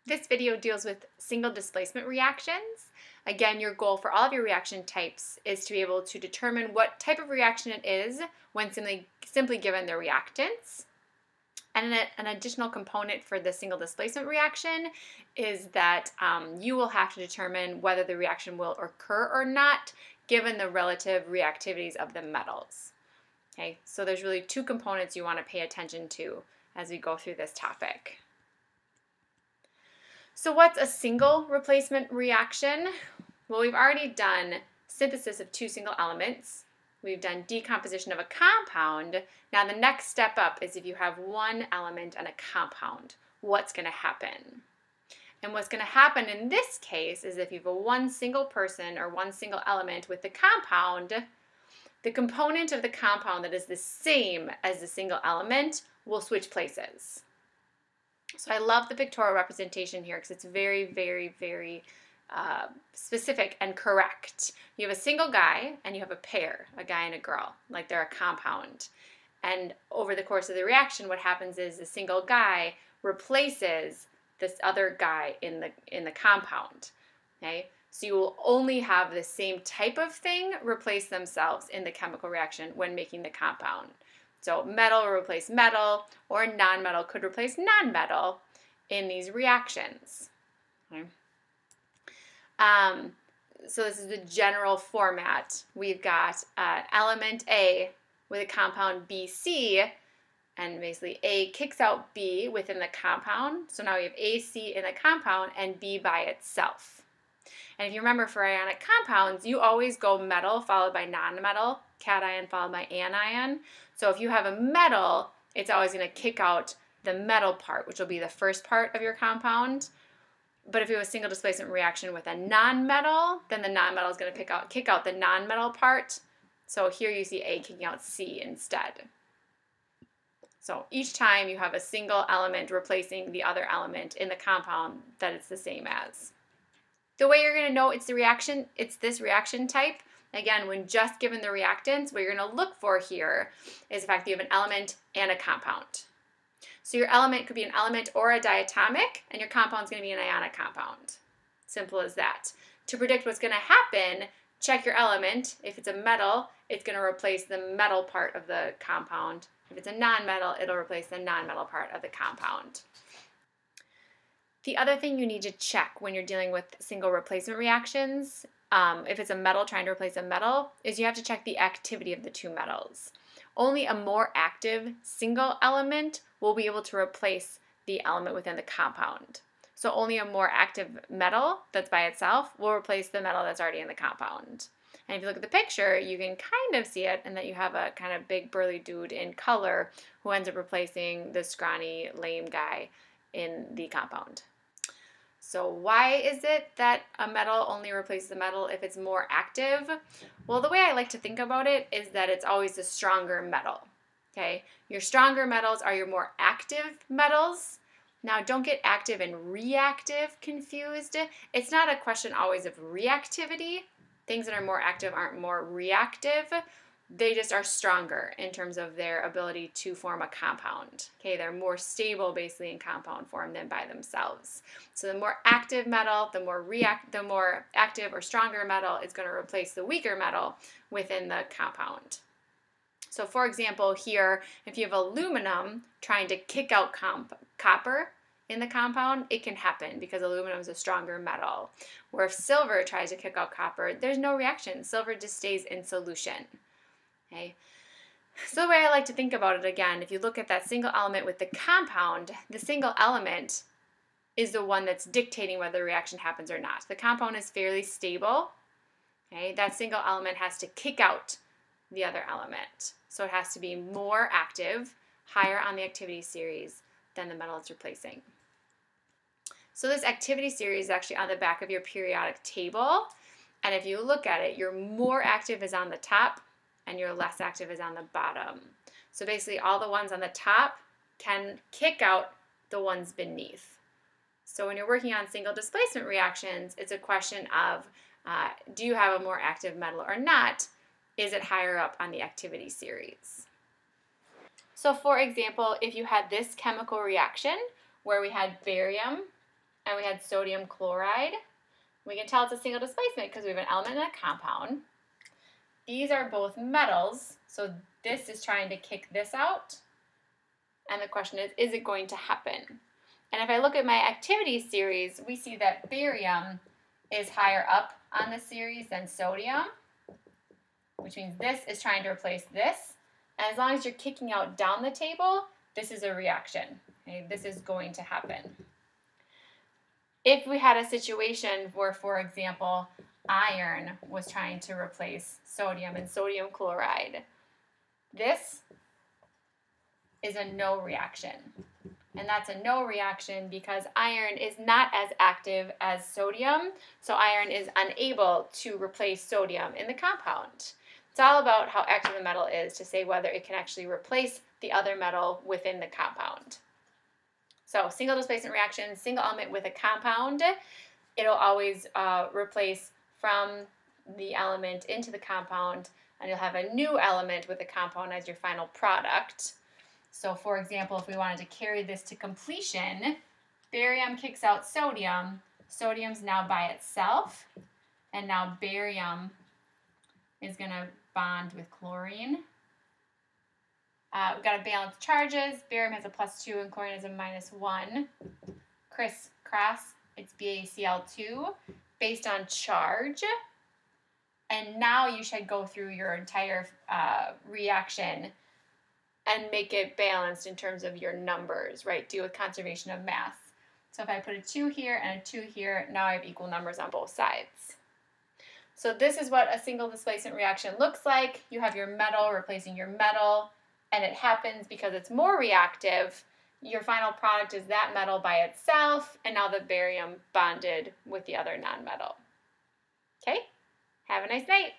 This video deals with single displacement reactions. Again, your goal for all of your reaction types is to be able to determine what type of reaction it is when simply given the reactants. And an additional component for the single displacement reaction is that you will have to determine whether the reaction will occur or not given the relative reactivities of the metals. Okay, so there's really two components you want to pay attention to as we go through this topic. So what's a single replacement reaction? Well, we've already done synthesis of two single elements. We've done decomposition of a compound. Now the next step up is if you have one element and a compound, what's going to happen? And what's going to happen in this case is if you have a one single person or one single element with the compound, the component of the compound that is the same as the single element will switch places. So I love the pictorial representation here because it's very, very, very specific and correct. You have a single guy and you have a pair, a guy and a girl, like they're a compound. And over the course of the reaction, what happens is the single guy replaces this other guy in the compound. Okay, so you will only have the same type of thing replace themselves in the chemical reaction when making the compound. So metal will replace metal, or non-metal could replace non-metal in these reactions. Okay. So this is the general format. We've got element A with a compound BC, and basically A kicks out B within the compound. So now we have AC in a compound and B by itself. And if you remember for ionic compounds, you always go metal followed by non-metal, cation followed by anion. So if you have a metal, it's always going to kick out the metal part, which will be the first part of your compound. But if you have a single displacement reaction with a non-metal, then the non-metal is going to kick out the non-metal part. So here you see A kicking out C instead. So each time you have a single element replacing the other element in the compound that it's the same as. The way you're going to know it's this reaction type, again, when just given the reactants, what you're going to look for here is the fact that you have an element and a compound. So your element could be an element or a diatomic, and your compound is going to be an ionic compound. Simple as that. To predict what's going to happen, check your element. If it's a metal, it's going to replace the metal part of the compound. If it's a non-metal, it'll replace the non-metal part of the compound. The other thing you need to check when you're dealing with single replacement reactions, if it's a metal trying to replace a metal, is you have to check the activity of the two metals. Only a more active single element will be able to replace the element within the compound. So only a more active metal that's by itself will replace the metal that's already in the compound. And if you look at the picture, you can kind of see it in that you have a kind of big burly dude in color who ends up replacing the scrawny, lame guy in the compound. So why is it that a metal only replaces the metal if it's more active? Well, the way I like to think about it is that it's always the stronger metal. Okay, your stronger metals are your more active metals. Now, don't get active and reactive confused. It's not a question always of reactivity. Things that are more active aren't more reactive. They just are stronger in terms of their ability to form a compound. Okay, they're more stable basically in compound form than by themselves. So the more active metal, the more active or stronger metal is going to replace the weaker metal within the compound. So for example, here, if you have aluminum trying to kick out copper in the compound, it can happen because aluminum is a stronger metal. Where if silver tries to kick out copper, there's no reaction. Silver just stays in solution. Okay. So the way I like to think about it again, if you look at that single element with the compound, the single element is the one that's dictating whether the reaction happens or not. The compound is fairly stable. Okay. That single element has to kick out the other element. So it has to be more active, higher on the activity series than the metal it's replacing. So this activity series is actually on the back of your periodic table. And if you look at it, your more active is on the top and your less active is on the bottom. So basically all the ones on the top can kick out the ones beneath. So when you're working on single displacement reactions, it's a question of do you have a more active metal or not? Is it higher up on the activity series? So for example, if you had this chemical reaction where we had barium and we had sodium chloride. We can tell it's a single displacement because we have an element and a compound. These are both metals, so this is trying to kick this out. And the question is it going to happen? And if I look at my activity series, we see that barium is higher up on the series than sodium, which means this is trying to replace this. And as long as you're kicking out down the table, this is a reaction. Okay? This is going to happen. If we had a situation where, for example, iron was trying to replace sodium and sodium chloride, this is a no reaction. And that's a no reaction because iron is not as active as sodium, so iron is unable to replace sodium in the compound. It's all about how active the metal is to say whether it can actually replace the other metal within the compound. So single displacement reaction, single element with a compound, it'll always replace from the element into the compound, and you'll have a new element with a compound as your final product. So for example, if we wanted to carry this to completion, barium kicks out sodium. Sodium's now by itself, and now barium is going to bond with chlorine. We've got to balance charges. Barium has a +2 and chlorine has a -1. Criss-cross, it's BaCl2 based on charge. And now you should go through your entire reaction and make it balanced in terms of your numbers, right? Deal with conservation of mass. So if I put a 2 here and a 2 here, now I have equal numbers on both sides. So this is what a single displacement reaction looks like. You have your metal replacing your metal, and it happens because it's more reactive. Your final product is that metal by itself, and now the barium bonded with the other nonmetal. Okay? Have a nice night.